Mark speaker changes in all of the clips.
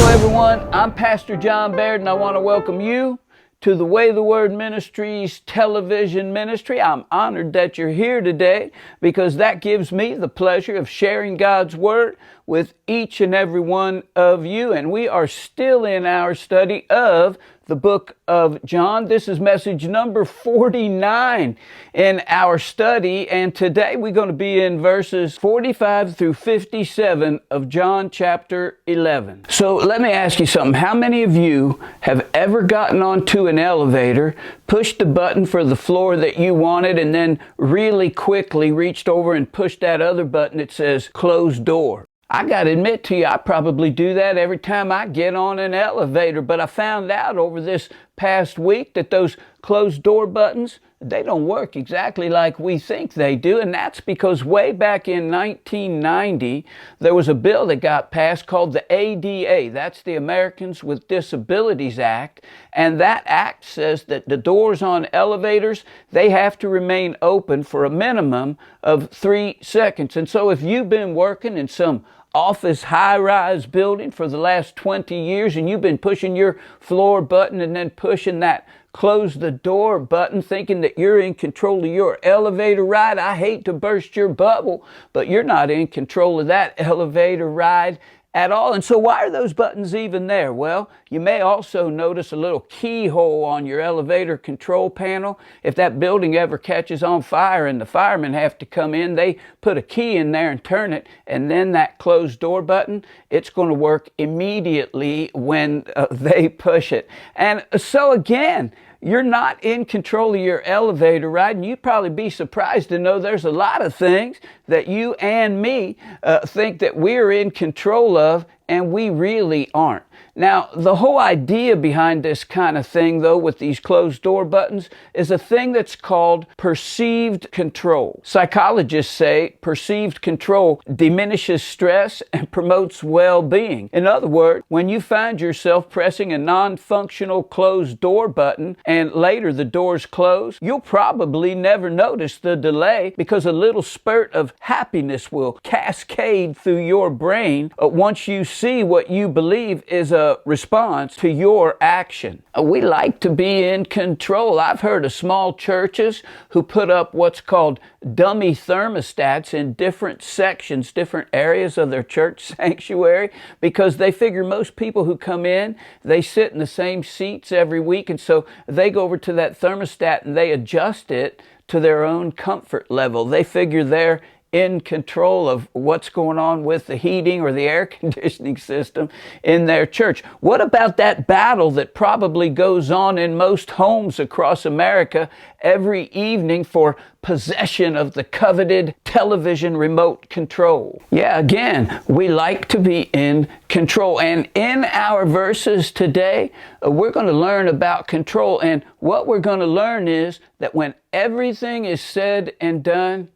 Speaker 1: Everyone, I'm Pastor John Baird, and I want to welcome you to the Way the Word Ministries television ministry. I'm honored that you're here today because that gives me the pleasure of sharing God's Word with each and every one of you. And we are still in our study of the book of John. This is message number 49 in our study, and today we're going to be in verses 45 through 57 of John chapter 11. So let me ask you something. How many of you have ever gotten onto an elevator, pushed the button for the floor that you wanted, and then really quickly reached over and pushed that other button that says closed door? I got to admit to you, I probably do that every time I get on an elevator, but I found out over this past week that those closed door buttons, they don't work exactly like we think they do, and that's because way back in 1990, there was a bill that got passed called the ADA. That's the Americans with Disabilities Act, and that act says that the doors on elevators, they have to remain open for a minimum of 3 seconds. And so if you've been working in some office high-rise building for the last 20 years and you've been pushing your floor button and then pushing that close the door button thinking that you're in control of your elevator ride, I hate to burst your bubble, but you're not in control of that elevator ride at all. And so why are those buttons even there? Well, you may also notice a little keyhole on your elevator control panel. If that building ever catches on fire and the firemen have to come in, they put a key in there and turn it, and then that closed door button, it's going to work immediately when they push it. And so again, you're not in control of your elevator ride, and you'd probably be surprised to know there's a lot of things that you and me think that we're in control of, and we really aren't. Now, the whole idea behind this kind of thing, though, with these closed door buttons, is a thing that's called perceived control. Psychologists say perceived control diminishes stress and promotes well-being. In other words, when you find yourself pressing a non-functional closed door button and later the doors close, you'll probably never notice the delay because a little spurt of happiness will cascade through your brain once you see what you believe is a response to your action. We like to be in control. I've heard of small churches who put up what's called dummy thermostats in different sections, different areas of their church sanctuary, because they figure most people who come in, they sit in the same seats every week, and so they go over to that thermostat and they adjust it to their own comfort level. They figure they're in control of what's going on with the heating or the air conditioning system in their church. What about that battle that probably goes on in most homes across America every evening for possession of the coveted television remote control? Yeah, again, we like to be in control. And in our verses today, we're going to learn about control. And what we're going to learn is that when everything is said and done,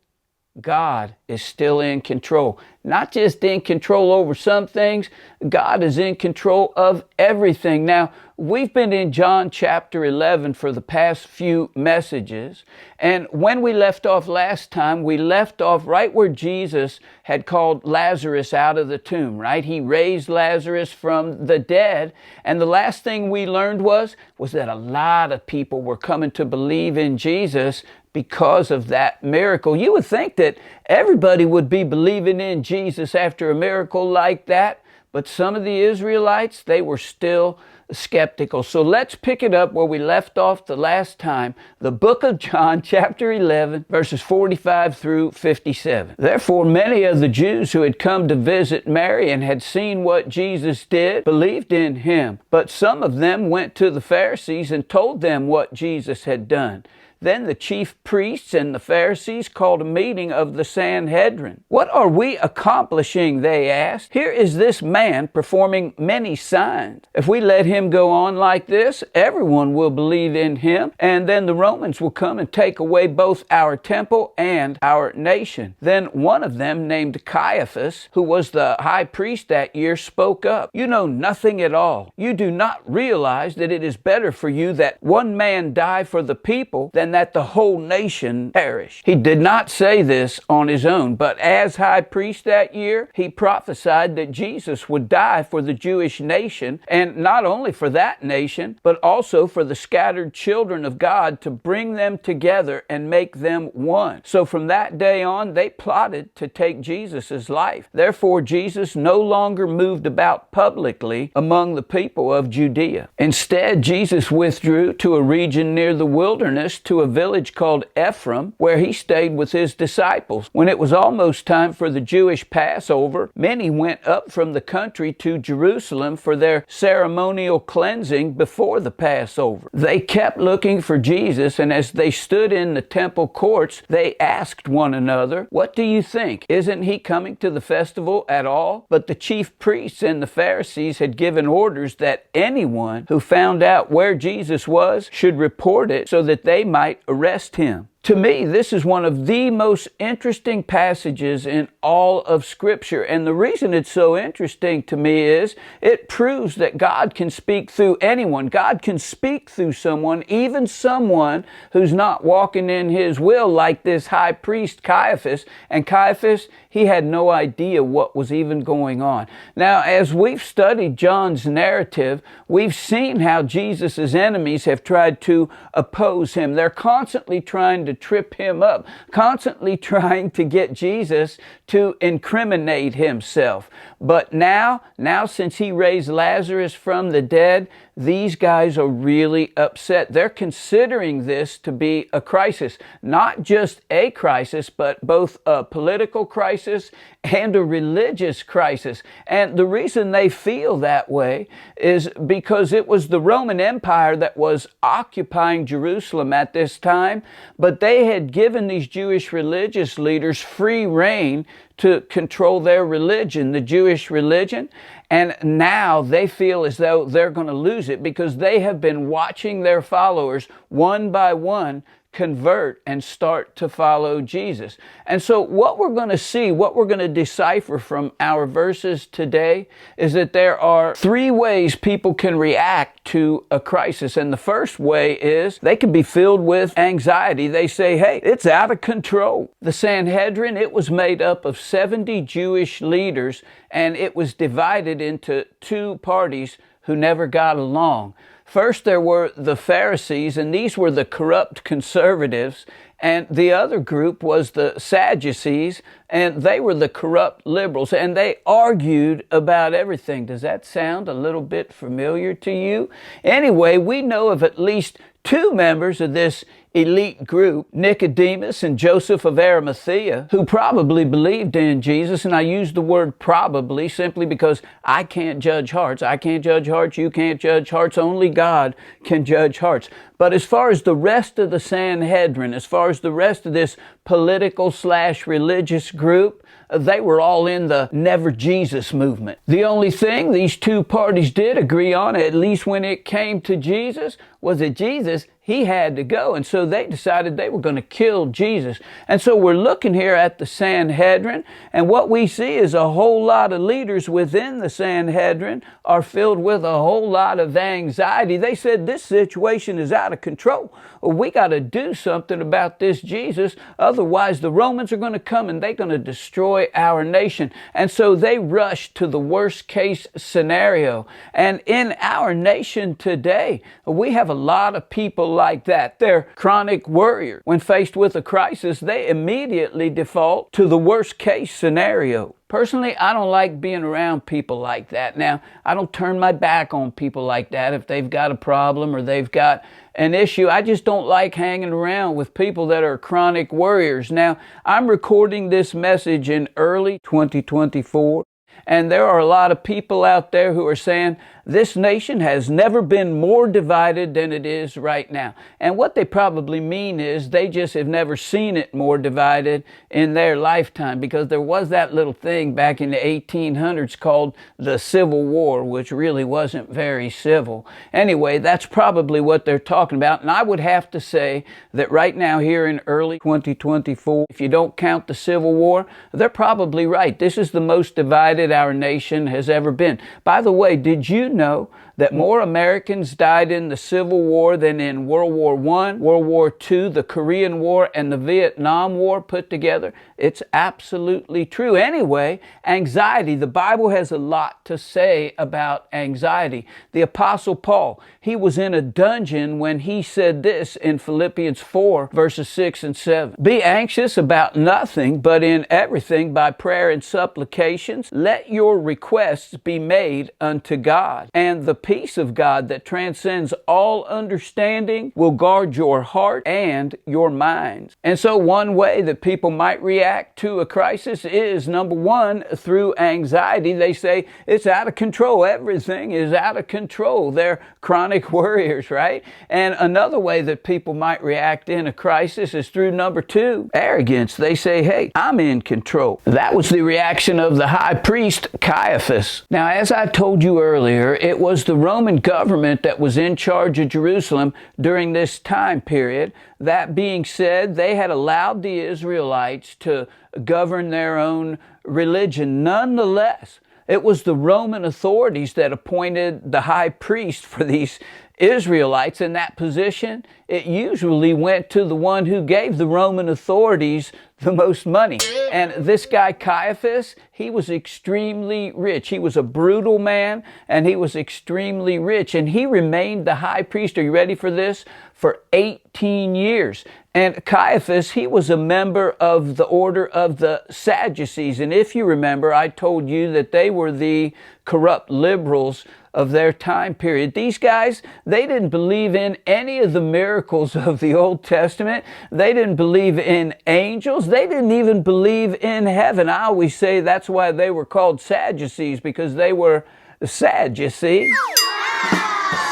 Speaker 1: God is still in control. Not just in control over some things, God is in control of everything. Now, we've been in John chapter 11 for the past few messages, and when we left off last time, we left off right where Jesus had called Lazarus out of the tomb, right? He raised Lazarus from the dead, and the last thing we learned was that a lot of people were coming to believe in Jesus because of that miracle. You would think that everybody would be believing in Jesus after a miracle like that, But some of the Israelites, they were still skeptical. So let's pick it up where we left off the last time. The book of John, chapter 11, verses 45 through 57. Therefore, many of the Jews who had come to visit Mary and had seen what Jesus did believed in him. But some of them went to the Pharisees and told them what Jesus had done. Then the chief priests and the Pharisees called a meeting of the Sanhedrin. What are we accomplishing, they asked. Here is this man performing many signs. If we let him go on like this, everyone will believe in him, and then the Romans will come and take away both our temple and our nation. Then one of them, named Caiaphas, who was the high priest that year, spoke up. You know nothing at all. You do not realize that it is better for you that one man die for the people than that the whole nation perish. He did not say this on his own, but as high priest that year, he prophesied that Jesus would die for the Jewish nation, and not only for that nation, but also for the scattered children of God, to bring them together and make them one. So from that day on, they plotted to take Jesus' life. Therefore, Jesus no longer moved about publicly among the people of Judea. Instead, Jesus withdrew to a region near the wilderness, to a village called Ephraim, where he stayed with his disciples. When it was almost time for the Jewish Passover, many went up from the country to Jerusalem for their ceremonial cleansing before the Passover. They kept looking for Jesus, and as they stood in the temple courts, they asked one another, "What do you think? Isn't he coming to the festival at all?" But the chief priests and the Pharisees had given orders that anyone who found out where Jesus was should report it, so that they might arrest him. To me, this is one of the most interesting passages in all of Scripture. And the reason it's so interesting to me is it proves that God can speak through anyone. God can speak through someone, even someone who's not walking in his will, like this high priest Caiaphas. And Caiaphas, he had no idea what was even going on. Now, as we've studied John's narrative, we've seen how Jesus' enemies have tried to oppose him. They're constantly trying to trip him up, constantly trying to get Jesus to incriminate himself. But now since he raised Lazarus from the dead, these guys are really upset. They're considering this to be a crisis. Not just a crisis, but both a political crisis and a religious crisis. And the reason they feel that way is because it was the Roman Empire that was occupying Jerusalem at this time, but they had given these Jewish religious leaders free rein to control their religion, the Jewish religion. And now they feel as though they're going to lose it, because they have been watching their followers one by one convert and start to follow Jesus. And so what we're going to see, what we're going to decipher from our verses today, is that there are three ways people can react to a crisis. And the first way is they can be filled with anxiety. They say, hey, it's out of control. The Sanhedrin, it was made up of 70 Jewish leaders, and it was divided into two parties who never got along. First, there were the Pharisees, and these were the corrupt conservatives, and the other group was the Sadducees, and they were the corrupt liberals, and they argued about everything. Does that sound a little bit familiar to you? Anyway, we know of at least two members of this elite group, Nicodemus and Joseph of Arimathea, who probably believed in Jesus. And I use the word probably simply because I can't judge hearts. I can't judge hearts. You can't judge hearts. Only God can judge hearts. But as far as the rest of the Sanhedrin, as far as the rest of this political/religious group, they were all in the Never Jesus movement. The only thing these two parties did agree on, at least when it came to Jesus, was that Jesus, he had to go. And so they decided they were going to kill Jesus. And so we're looking here at the Sanhedrin, and what we see is a whole lot of leaders within the Sanhedrin are filled with a whole lot of anxiety. They said, this situation is out of control. We got to do something about this Jesus. Otherwise, the Romans are going to come and they're going to destroy our nation. And so they rushed to the worst case scenario. And in our nation today, we have a lot of people like that. They're chronic worriers. When faced with a crisis, they immediately default to the worst case scenario. Personally, I don't like being around people like that. Now, I don't turn my back on people like that if they've got a problem or they've got an issue. I just don't like hanging around with people that are chronic worriers. Now, I'm recording this message in early 2024. And there are a lot of people out there who are saying this nation has never been more divided than it is right now. And what they probably mean is they just have never seen it more divided in their lifetime, because there was that little thing back in the 1800s called the Civil War, which really wasn't very civil. Anyway, that's probably what they're talking about. And I would have to say that right now here in early 2024, if you don't count the Civil War, they're probably right. This is the most divided our nation has ever been. By the way, did you know that more Americans died in the Civil War than in World War I, World War II, the Korean War, and the Vietnam War put together? It's absolutely true. Anyway, anxiety. The Bible has a lot to say about anxiety. The Apostle Paul, he was in a dungeon when he said this in Philippians 4, verses 6 and 7. Be anxious about nothing, but in everything by prayer and supplications, let your requests be made unto God. And the peace of God that transcends all understanding will guard your heart and your minds. And so one way that people might react to a crisis is, number one, through anxiety. They say it's out of control. Everything is out of control. They're chronic worriers, right? And another way that people might react in a crisis is through, number two, arrogance. They say, hey, I'm in control. That was the reaction of the high priest Caiaphas. Now, as I told you earlier, it was the Roman government that was in charge of Jerusalem during this time period. That being said, they had allowed the Israelites to govern their own religion. Nonetheless, it was the Roman authorities that appointed the high priest for these Israelites. In that position, it usually went to the one who gave the Roman authorities the most money. And this guy Caiaphas, he was extremely rich. He was a brutal man, and he was extremely rich. And he remained the high priest, are you ready for this? For 18 years. And Caiaphas, he was a member of the order of the Sadducees. And if you remember, I told you that they were the corrupt liberals of their time period. These guys, they didn't believe in any of the miracles of the Old Testament. They didn't believe in angels. They didn't even believe in heaven. I always say that's why they were called Sadducees, because they were sad, you see.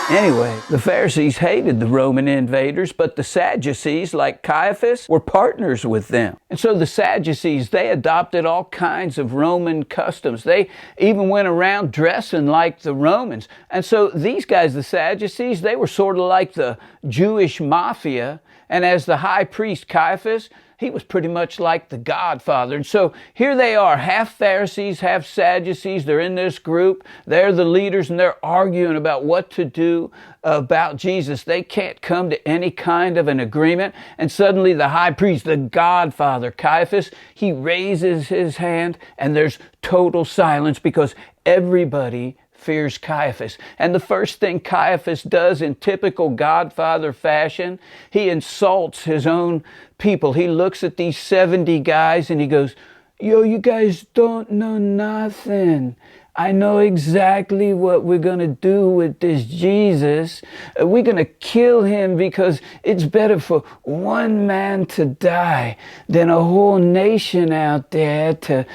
Speaker 1: Anyway, the Pharisees hated the Roman invaders, but the Sadducees, like Caiaphas, were partners with them. And so the Sadducees, they adopted all kinds of Roman customs. They even went around dressing like the Romans. And so these guys, the Sadducees, they were sort of like the Jewish mafia. And as the high priest Caiaphas, he was pretty much like the Godfather. And so here they are, half Pharisees, half Sadducees. They're in this group. They're the leaders, and they're arguing about what to do about Jesus. They can't come to any kind of an agreement. And suddenly the high priest, the Godfather, Caiaphas, he raises his hand, and there's total silence because everybody fears Caiaphas. And the first thing Caiaphas does in typical Godfather fashion, he insults his own people. He looks at these 70 guys and he goes, yo, you guys don't know nothing. I know exactly what we're going to do with this Jesus. We're going to kill him because it's better for one man to die than a whole nation out there to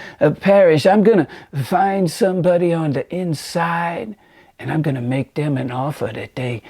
Speaker 1: perish. I'm going to find somebody on the inside, and I'm going to make them an offer that they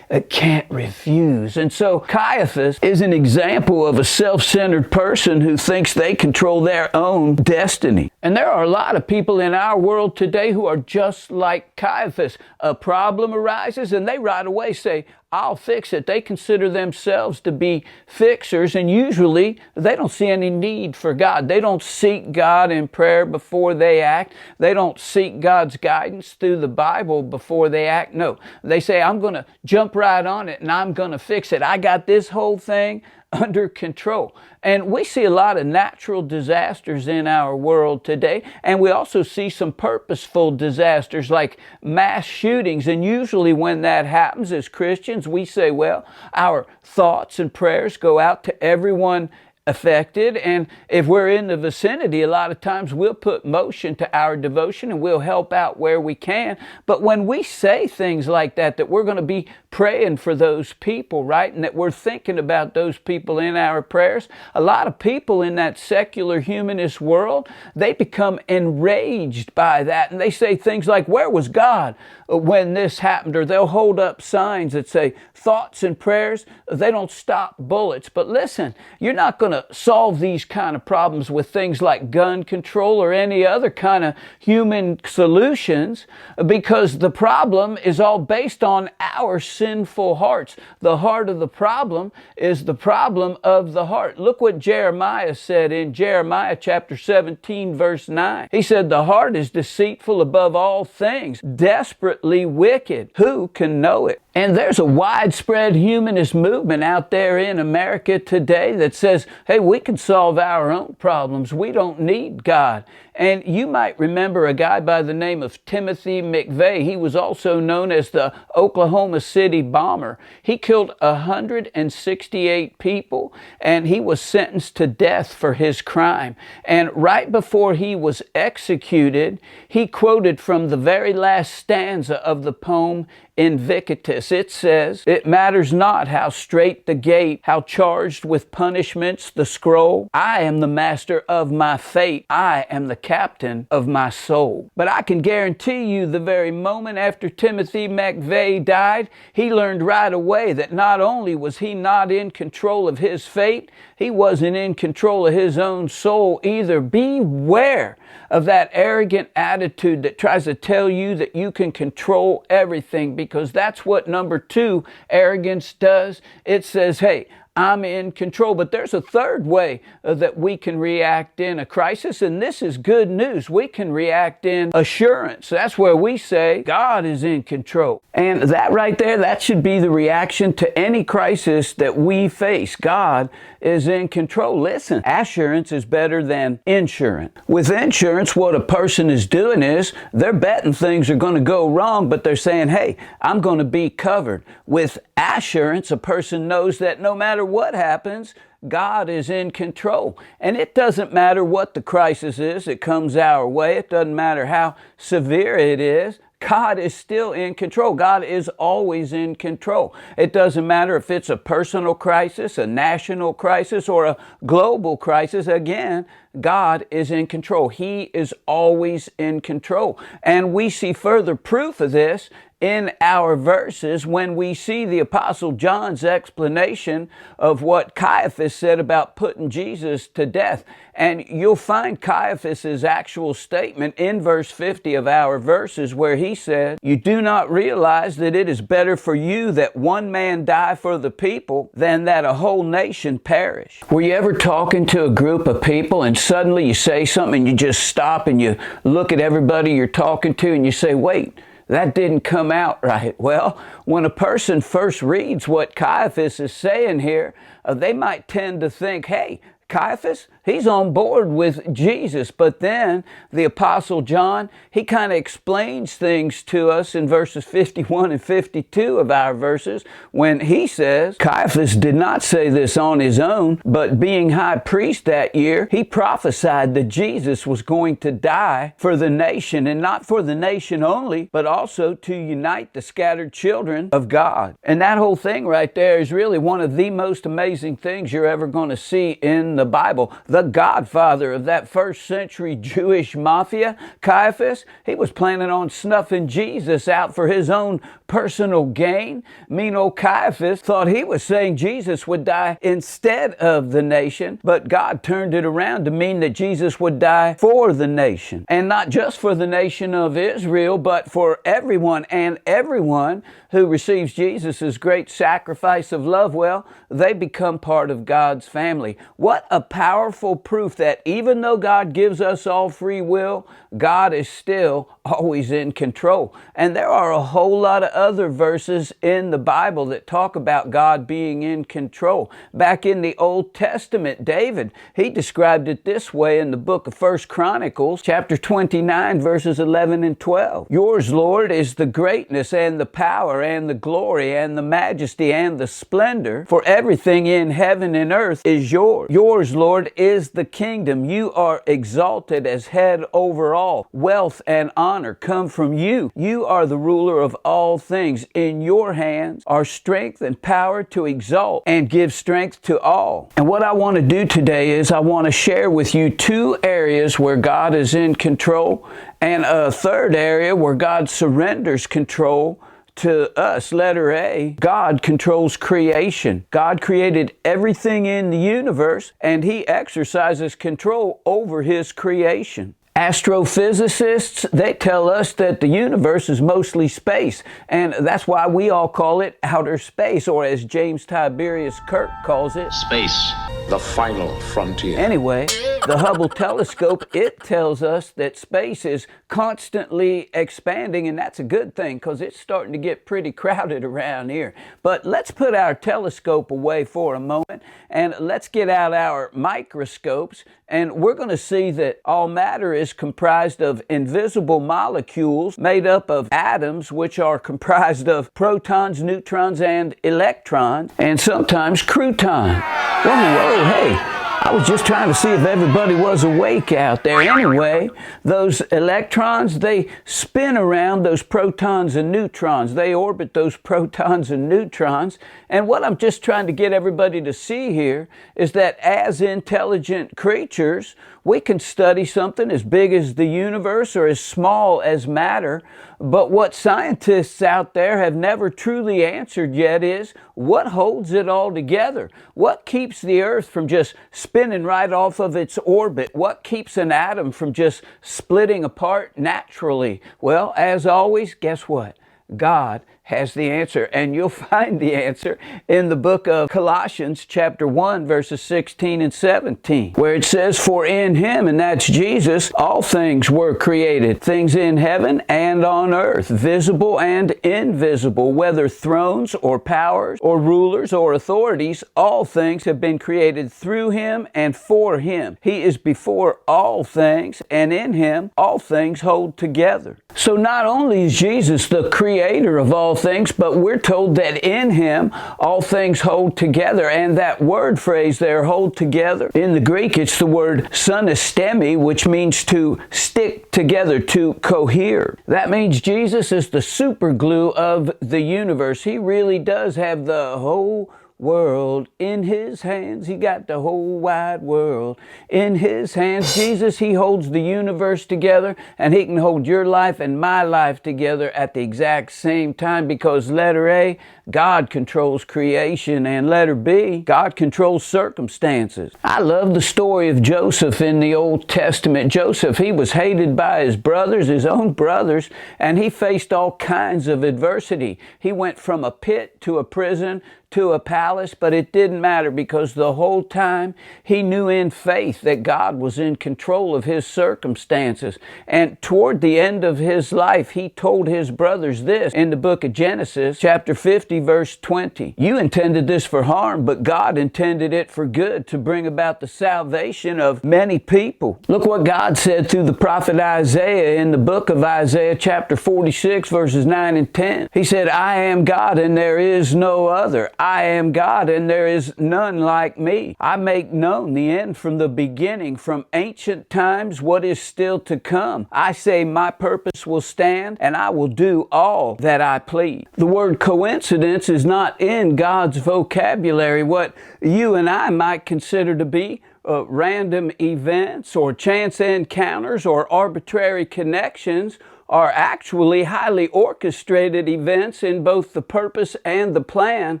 Speaker 1: can't refuse. And so Caiaphas is an example of a self-centered person who thinks they control their own destiny. And there are a lot of people in our world today who are just like Caiaphas. A problem arises and they right away say, I'll fix it. They consider themselves to be fixers, and usually they don't see any need for God. They don't seek God in prayer before they act. They don't seek God's guidance through the Bible before they act. No, they say, I'm going to jump right on it and I'm going to fix it. I got this whole thing under control. And we see a lot of natural disasters in our world today, and we also see some purposeful disasters like mass shootings. And usually when that happens, as Christians, Christians, we say, well, our thoughts and prayers go out to everyone affected, and if we're in the vicinity, a lot of times we'll put motion to our devotion and we'll help out where we can. But when we say things like that, that we're going to be praying for those people, right, and that we're thinking about those people in our prayers, a lot of people in that secular humanist world, they become enraged by that, and they say things like, where was God when this happened? Or they'll hold up signs that say, thoughts and prayers, they don't stop bullets. But listen, you're not going to solve these kind of problems with things like gun control or any other kind of human solutions, because the problem is all based on our sinful hearts. The heart of the problem is the problem of the heart. Look what Jeremiah said in Jeremiah chapter 17, verse 9. He said, the heart is deceitful above all things, desperately wicked. Who can know it? And there's a widespread humanist movement out there in America today that says, hey, we can solve our own problems. We don't need God. And you might remember a guy by the name of Timothy McVeigh. He was also known as the Oklahoma City bomber. He killed 168 people, and he was sentenced to death for his crime. And right before he was executed, he quoted from the very last stanza of the poem Invictus. It says, it matters not how strait the gate, how charged with punishments the scroll. I am the master of my fate. I am the captain of my soul. But I can guarantee you, the very moment after Timothy McVeigh died, he learned right away that not only was he not in control of his fate, he wasn't in control of his own soul either. Beware of that arrogant attitude that tries to tell you that you can control everything, because that's what number 2, arrogance does. It says, hey, I'm in control. But there's a third way that we can react in a crisis, and this is good news. We can react in assurance. That's where we say, God is in control. And that right there, that should be the reaction to any crisis that we face. God is in control. Listen, assurance is better than insurance. With insurance, what a person is doing is they're betting things are going to go wrong, but they're saying, hey, I'm going to be covered. With assurance, a person knows that no matter what happens, God is in control. And it doesn't matter what the crisis is that comes our way. It doesn't matter how severe it is. God is still in control. God is always in control. It doesn't matter if it's a personal crisis, a national crisis, or a global crisis. Again, God is in control. He is always in control. And we see further proof of this in our verses when we see the Apostle John's explanation of what Caiaphas said about putting Jesus to death. And you'll find Caiaphas's actual statement in verse 50 of our verses, where he said, you do not realize that it is better for you that one man die for the people than that a whole nation perish. Were you ever talking to a group of people and suddenly you say something and you just stop and you look at everybody you're talking to and you say, wait, that didn't come out right? Well, when a person first reads what Caiaphas is saying here, they might tend to think, hey, Caiaphas, he's on board with Jesus. But then the Apostle John, he kind of explains things to us in verses 51 and 52 of our verses when he says, Caiaphas did not say this on his own, but being high priest that year, he prophesied that Jesus was going to die for the nation, and not for the nation only, but also to unite the scattered children of God. And that whole thing right there is really one of the most amazing things you're ever going to see in the Bible. The godfather of that first century Jewish mafia, Caiaphas, he was planning on snuffing Jesus out for his own personal gain. Mean old Caiaphas thought he was saying Jesus would die instead of the nation, but God turned it around to mean that Jesus would die for the nation. And not just for the nation of Israel, but for everyone, and everyone who receives Jesus' great sacrifice of love, well, they become part of God's family. What a powerful proof that even though God gives us all free will, God is still always in control. And there are a whole lot of other verses in the Bible that talk about God being in control. Back in the Old Testament, David, he described it this way in the book of 1 Chronicles, chapter 29, verses 11 and 12. Yours, Lord, is the greatness and the power and the glory and the majesty and the splendor, for everything in heaven and earth is yours. Yours, Lord, is the kingdom. You are exalted as head over all. Wealth and honor come from you. You are the ruler of all things. In your hands are strength and power to exalt and give strength to all. And what I want to do today is I want to share with you two areas where God is in control, and a third area where God surrenders control to us. Letter A, God controls creation. God created everything in the universe, and He exercises control over His creation. Astrophysicists, they tell us that the universe is mostly space, and that's why we all call it outer space, or as James Tiberius Kirk calls it,
Speaker 2: space, the final frontier.
Speaker 1: Anyway, the Hubble telescope, it tells us that space is constantly expanding, and that's a good thing because it's starting to get pretty crowded around here. But let's put our telescope away for a moment, and let's get out our microscopes, and we're going to see that all matter is comprised of invisible molecules made up of atoms, which are comprised of protons, neutrons, and electrons, and sometimes croutons. Whoa, hey. I was just trying to see if everybody was awake out there. Anyway, those electrons, they spin around those protons and neutrons. They orbit those protons and neutrons. And what I'm just trying to get everybody to see here is that as intelligent creatures, we can study something as big as the universe or as small as matter. But what scientists out there have never truly answered yet is, what holds it all together? What keeps the Earth from just spinning right off of its orbit? What keeps an atom from just splitting apart naturally? Well, as always, guess what? God has the answer, and you'll find the answer in the book of Colossians chapter 1 verses 16 and 17, where it says, for in Him, and that's Jesus, all things were created, things in heaven and on earth, visible and invisible, whether thrones or powers or rulers or authorities, all things have been created through Him and for Him. He is before all things, and in Him all things hold together. So not only is Jesus the creator of all things, but we're told that in Him all things hold together. And that word phrase there, hold together, in the Greek it's the word synestemi, which means to stick together, to cohere. That means Jesus is the super glue of the universe. He really does have the whole world in His hands. He got the whole wide world in His hands. Jesus, He holds the universe together, and He can hold your life and my life together at the exact same time, because letter A, God controls creation, and letter B, God controls circumstances. I love the story of Joseph in the Old Testament. Joseph, he was hated by his brothers, his own brothers, and he faced all kinds of adversity. He went from a pit to a prison to a palace, but it didn't matter, because the whole time he knew in faith that God was in control of his circumstances. And toward the end of his life, he told his brothers this in the book of Genesis, chapter 50, verse 20. You intended this for harm, but God intended it for good, to bring about the salvation of many people. Look what God said through the prophet Isaiah in the book of Isaiah, chapter 46, verses 9 and 10. He said, I am God and there is no other. I am God, and there is none like me. I make known the end from the beginning, from ancient times what is still to come. I say my purpose will stand, and I will do all that I please. The word coincidence is not in God's vocabulary. What you and I might consider to be random events or chance encounters or arbitrary connections are actually highly orchestrated events in both the purpose and the plan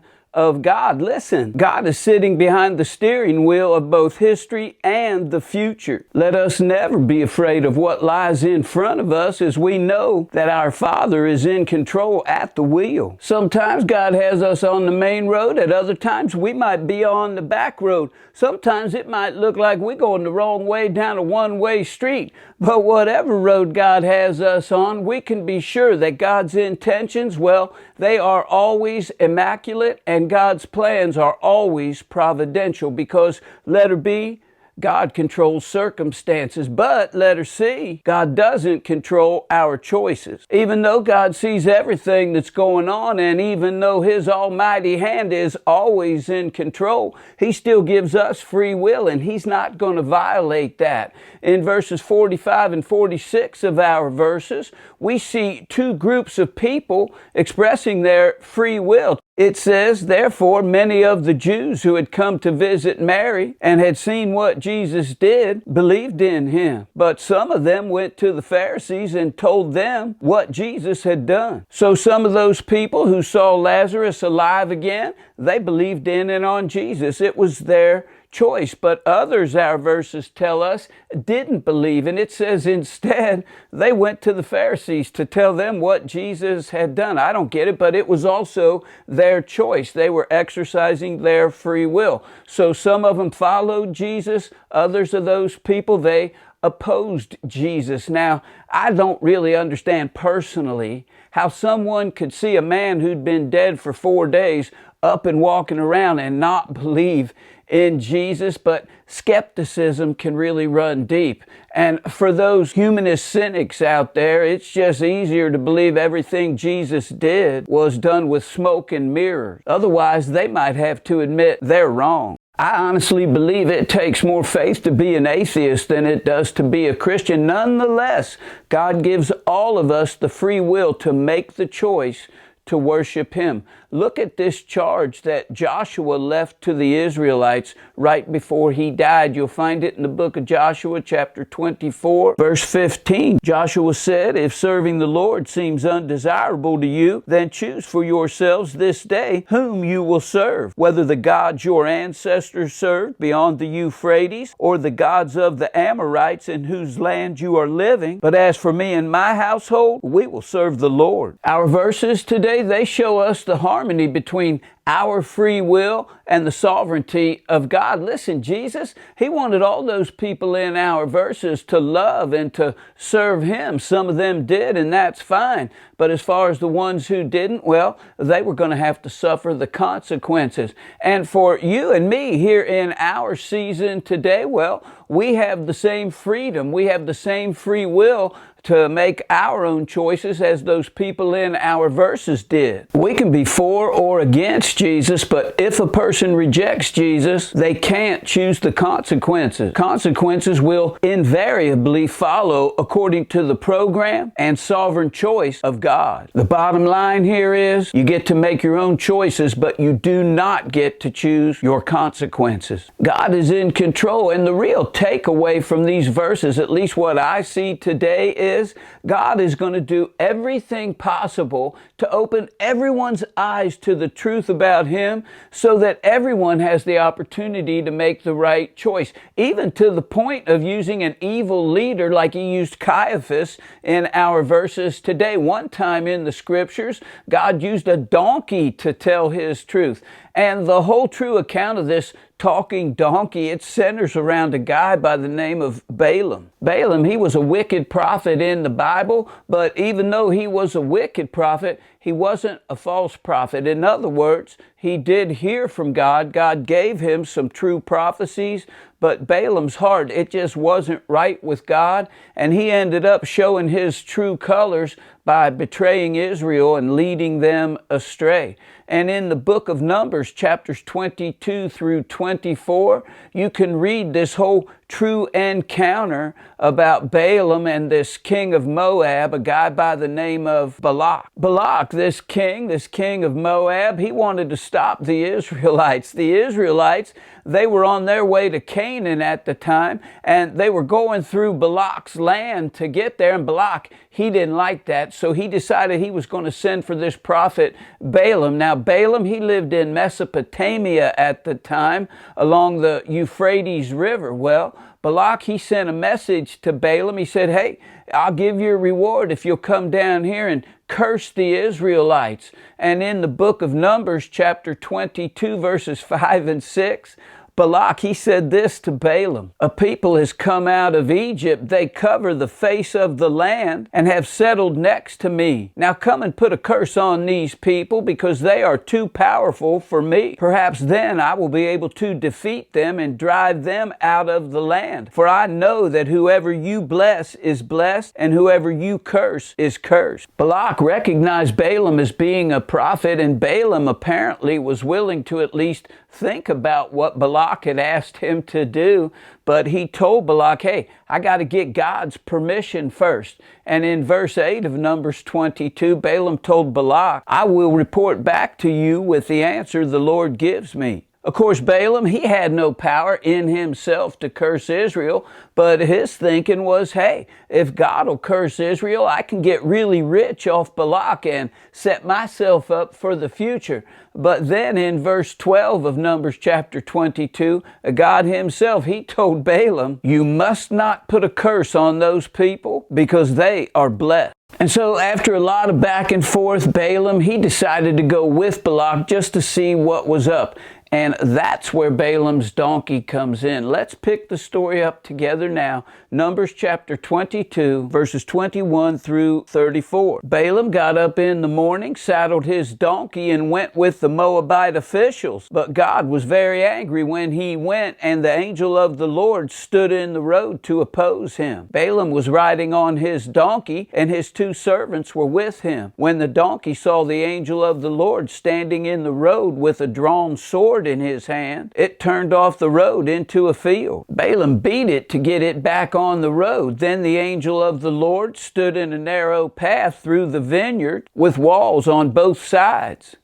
Speaker 1: of God. Listen, God is sitting behind the steering wheel of both history and the future. Let us never be afraid of what lies in front of us, as we know that our Father is in control at the wheel. Sometimes God has us on the main road. At other times we might be on the back road. Sometimes it might look like we're going the wrong way down a one-way street. But whatever road God has us on, we can be sure that God's intentions, well, they are always immaculate, and God's plans are always providential, because letter B, God controls circumstances, but letter C, God doesn't control our choices. Even though God sees everything that's going on, and even though His almighty hand is always in control, He still gives us free will, and He's not going to violate that. In verses 45 and 46 of our verses, we see two groups of people expressing their free will. It says, therefore, many of the Jews who had come to visit Mary and had seen what Jesus did believed in Him. But some of them went to the Pharisees and told them what Jesus had done. So some of those people who saw Lazarus alive again, they believed in and on Jesus. It was their choice. But others, our verses tell us, didn't believe. And it says instead they went to the Pharisees to tell them what Jesus had done. I don't get it, but it was also their choice. They were exercising their free will. So some of them followed Jesus. Others of those people, they opposed Jesus. Now, I don't really understand personally how someone could see a man who'd been dead for 4 days up and walking around and not believe in Jesus, but skepticism can really run deep. And for those humanist cynics out there, it's just easier to believe everything Jesus did was done with smoke and mirrors. Otherwise, they might have to admit they're wrong. I honestly believe it takes more faith to be an atheist than it does to be a Christian. Nonetheless, God gives all of us the free will to make the choice to worship Him. Look at this charge that Joshua left to the Israelites right before he died. You'll find it in the book of Joshua, chapter 24, verse 15. Joshua said, if serving the Lord seems undesirable to you, then choose for yourselves this day whom you will serve, whether the gods your ancestors served beyond the Euphrates, or the gods of the Amorites in whose land you are living. But as for me and my household, we will serve the Lord. Our verses today, they show us the harmony between our free will and the sovereignty of God. Listen, Jesus, He wanted all those people in our verses to love and to serve Him. Some of them did, and that's fine. But as far as the ones who didn't, well, they were going to have to suffer the consequences. And for you and me here in our season today, well, we have the same freedom. We have the same free will to make our own choices as those people in our verses did. We can be for or against Jesus, but if a person rejects Jesus, they can't choose the consequences. Consequences will invariably follow according to the program and sovereign choice of God. The bottom line here is you get to make your own choices, but you do not get to choose your consequences. God is in control, and the real takeaway from these verses, at least what I see today, is God is going to do everything possible to open everyone's eyes to the truth about Him, so that everyone has the opportunity to make the right choice, even to the point of using an evil leader like He used Caiaphas in our verses today. One time in the scriptures, God used a donkey to tell His truth. And the whole true account of this talking donkey, it centers around a guy by the name of Balaam. Balaam, he was a wicked prophet in the Bible, but even though he was a wicked prophet, he wasn't a false prophet. In other words, he did hear from God. God gave him some true prophecies, but Balaam's heart, it just wasn't right with God, and he ended up showing his true colors by betraying Israel and leading them astray. And in the book of Numbers, chapters 22 through 24, you can read this whole true encounter about Balaam and this king of Moab, a guy by the name of Balak. Balak, this king of Moab, he wanted to stop the Israelites. The Israelites, They were on their way to Canaan at the time, and they were going through Balak's land to get there, and Balak, he didn't like that, so he decided he was going to send for this prophet Balaam. Now, Balaam, he lived in Mesopotamia at the time, along the Euphrates River. Well, Balak, he sent a message to Balaam. He said, hey, I'll give you a reward if you'll come down here and curse the Israelites. And in the book of Numbers, chapter 22, verses 5 and 6, Balak, he said this to Balaam: a people has come out of Egypt. They cover the face of the land and have settled next to me. Now come and put a curse on these people, because they are too powerful for me. Perhaps then I will be able to defeat them and drive them out of the land. For I know that whoever you bless is blessed, and whoever you curse is cursed. Balak recognized Balaam as being a prophet, and Balaam apparently was willing to at least think about what Balak had asked him to do, but he told Balak, hey, I got to get God's permission first. And in verse 8 of Numbers 22, Balaam told Balak, I will report back to you with the answer the Lord gives me. Of course, Balaam, he had no power in himself to curse Israel, but his thinking was, hey, if God will curse Israel, I can get really rich off Balak and set myself up for the future. But then in verse 12 of Numbers chapter 22, God himself, he told Balaam, you must not put a curse on those people, because they are blessed. And so after a lot of back and forth, Balaam, he decided to go with Balak just to see what was up. And that's where Balaam's donkey comes in. Let's pick the story up together now. Numbers chapter 22, verses 21 through 34. Balaam got up in the morning, saddled his donkey, and went with the Moabite officials. But God was very angry when he went, and the angel of the Lord stood in the road to oppose him. Balaam was riding on his donkey, and his 2 servants were with him. When the donkey saw the angel of the Lord standing in the road with a drawn sword in his hand, it turned off the road into a field. Balaam beat it to get it back on the road. Then the angel of the Lord stood in a narrow path through the vineyard with walls on both sides.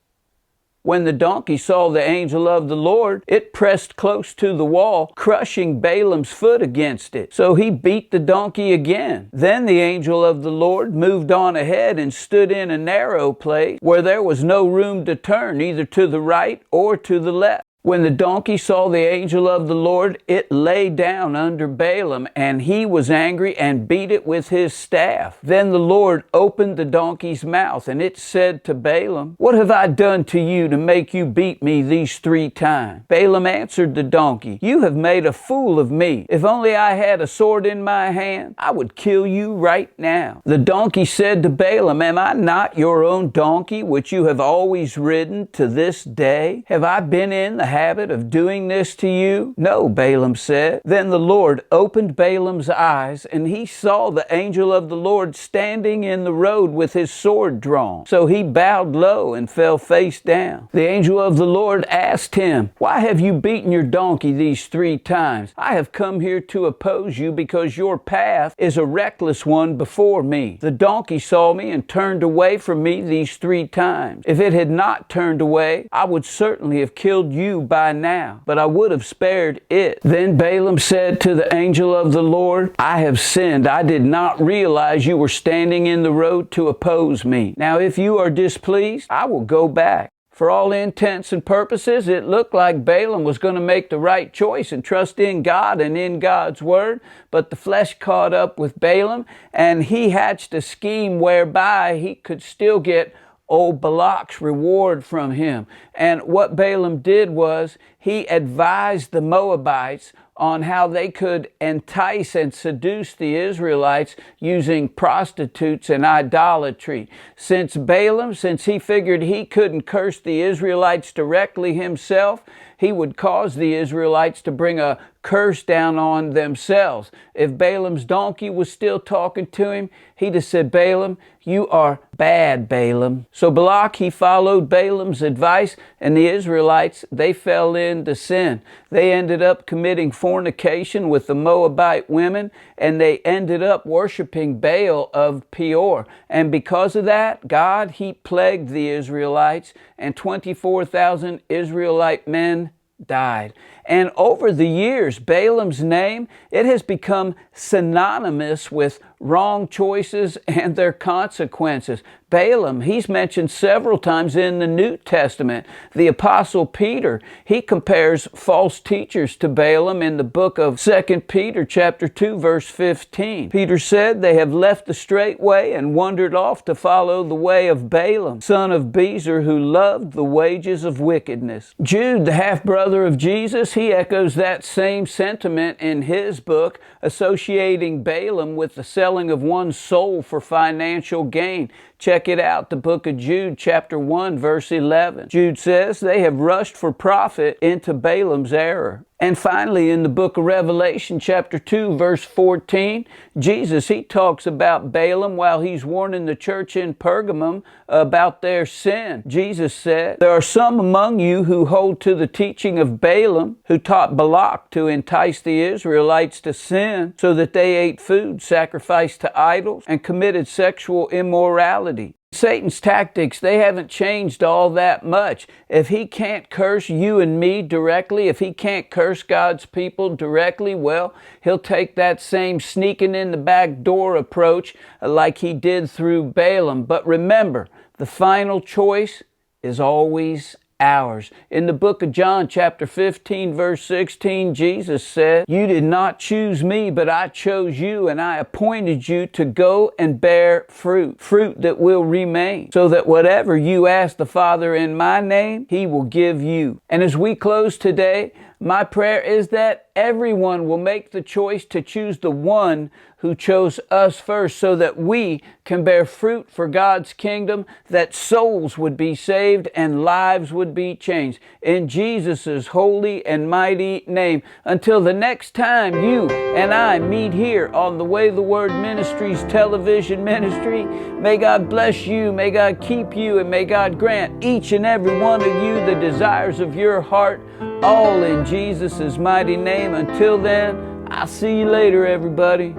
Speaker 1: When the donkey saw the angel of the Lord, it pressed close to the wall, crushing Balaam's foot against it. So he beat the donkey again. Then the angel of the Lord moved on ahead and stood in a narrow place where there was no room to turn, either to the right or to the left. When the donkey saw the angel of the Lord, it lay down under Balaam, and he was angry and beat it with his staff. Then the Lord opened the donkey's mouth, and it said to Balaam, what have I done to you to make you beat me these 3 times? Balaam answered the donkey, you have made a fool of me. If only I had a sword in my hand, I would kill you right now. The donkey said to Balaam, am I not your own donkey, which you have always ridden to this day? Have I been in the habit of doing this to you? No, Balaam said. Then the Lord opened Balaam's eyes, and he saw the angel of the Lord standing in the road with his sword drawn. So he bowed low and fell face down. The angel of the Lord asked him, why have you beaten your donkey these 3 times? I have come here to oppose you because your path is a reckless one before me. The donkey saw me and turned away from me these 3 times. If it had not turned away, I would certainly have killed you by now, but I would have spared it. Then Balaam said to the angel of the Lord, I have sinned. I did not realize you were standing in the road to oppose me. Now if you are displeased, I will go back. For all intents and purposes, it looked like Balaam was going to make the right choice and trust in God and in God's word, but the flesh caught up with Balaam, and he hatched a scheme whereby he could still get old Balak's reward from him. And what Balaam did was he advised the Moabites on how they could entice and seduce the Israelites using prostitutes and idolatry. Since he figured he couldn't curse the Israelites directly himself, he would cause the Israelites to bring a curse down on themselves. If Balaam's donkey was still talking to him, he'd have said, Balaam, you are bad, Balaam. So Balak, he followed Balaam's advice, and the Israelites, they fell into sin. They ended up committing fornication with the Moabite women, and they ended up worshiping Baal of Peor. And because of that, God, he plagued the Israelites, and 24,000 Israelite men died. And over the years, Balaam's name, it has become synonymous with wrong choices and their consequences. Balaam, he's mentioned several times in the New Testament. The Apostle Peter, he compares false teachers to Balaam in the book of 2 Peter chapter 2, verse 15. Peter said, they have left the straight way and wandered off to follow the way of Balaam, son of Bezer, who loved the wages of wickedness. Jude, the half-brother of Jesus, he echoes that same sentiment in his book, associating Balaam with the selling of one's soul for financial gain. Check it out, the book of Jude, chapter 1, verse 11. Jude says, they have rushed for profit into Balaam's error. And finally, in the book of Revelation, chapter 2, verse 14, Jesus, he talks about Balaam while he's warning the church in Pergamum about their sin. Jesus said, there are some among you who hold to the teaching of Balaam, who taught Balak to entice the Israelites to sin, so that they ate food sacrificed to idols and committed sexual immorality. Satan's tactics, they haven't changed all that much. If he can't curse you and me directly, if he can't curse God's people directly, well, he'll take that same sneaking in the back door approach like he did through Balaam. But remember, the final choice is always ours. In the book of John, chapter 15, verse 16, Jesus said, you did not choose me, but I chose you, and I appointed you to go and bear fruit, fruit that will remain, so that whatever you ask the Father in my name, he will give you. And as we close today, my prayer is that everyone will make the choice to choose the one who chose us first, so that we can bear fruit for God's kingdom, that souls would be saved and lives would be changed. In Jesus' holy and mighty name. Until the next time you and I meet here on the Way the Word Ministries television ministry, may God bless you, may God keep you, and may God grant each and every one of you the desires of your heart, all in Jesus' mighty name. Until then, I'll see you later, everybody.